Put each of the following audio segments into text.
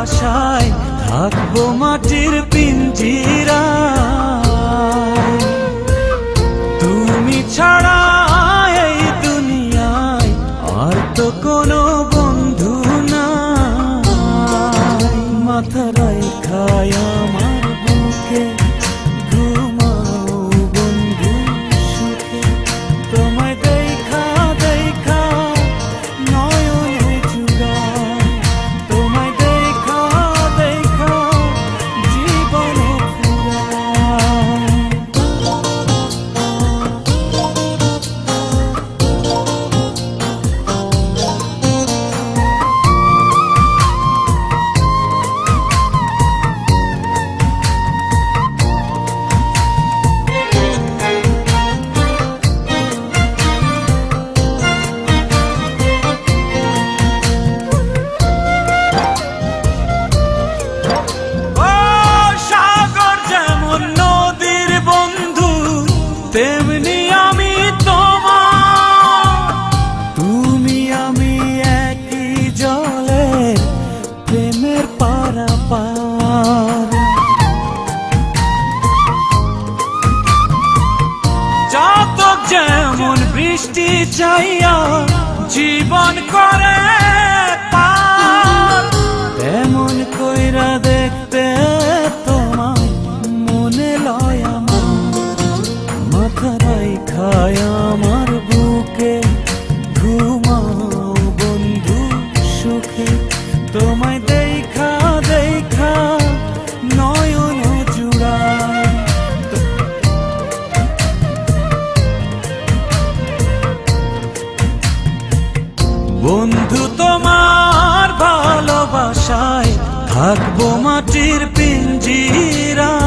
ভালোবাসায় থাকবো মাটির পিঞ্জিরায়। তুমি ছাড়া এই দুনিয়ায় আর তো কোনো বন্ধু নাই। মাথা রাইখায় আমার বুকে ঘুমাও বন্ধু সুখে। তোমায় দেখা দেখা নয়নে জুড়ায়, তোমায় দেখা দেখা জীবনে ফুরায়। তেমনি আমি তোমার, তুমি আমি একই জলে প্রেমের পারাপার। চাতক যেমন বৃষ্টি চাইয়া জীবন করে পার, তেমন কইরা দেখতে তোমায় মনে লয় আমার। মাথা রাইখায় আমার বুকে ঘুমাও বন্ধু সুখে। তোমায় দেখা দেখা নয়ন জুড়ায়, বন্ধু তোমার ভালোবাসায় থাকবো মাটির পিঞ্জিরায়।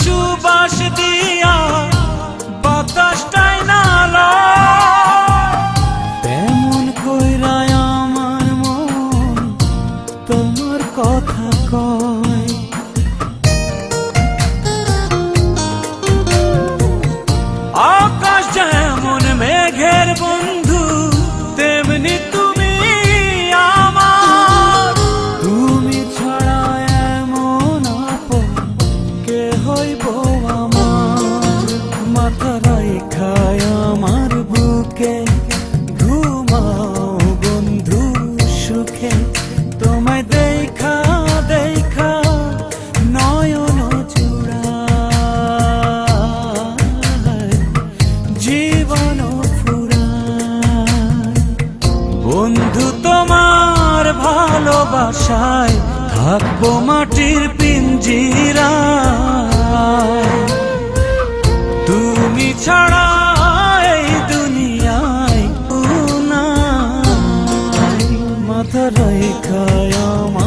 সুবাস দিয়া বাতাসটাই নালা, তেমন কইরায় আমার মন তোমার কথা কয়। আকাশ যেমন মেঘের বন্ধু তেমনি তুমি আমার। তুমি ছাড়া এমন আপন কে হইব আমার। মাথা রাইখায় আমার বুকে ঘুমাও বন্ধু সুখে। তোমায় দেখা দেখা নয়ন জুড়ায়, জীবন ফুরায়। বন্ধু তোমার ভালোবাসায় থাকবো মাটির পিঞ্জিরায়। তুমি ছাড়া এই দুনিয়ায় নাই। মাথা রাইখায় আমার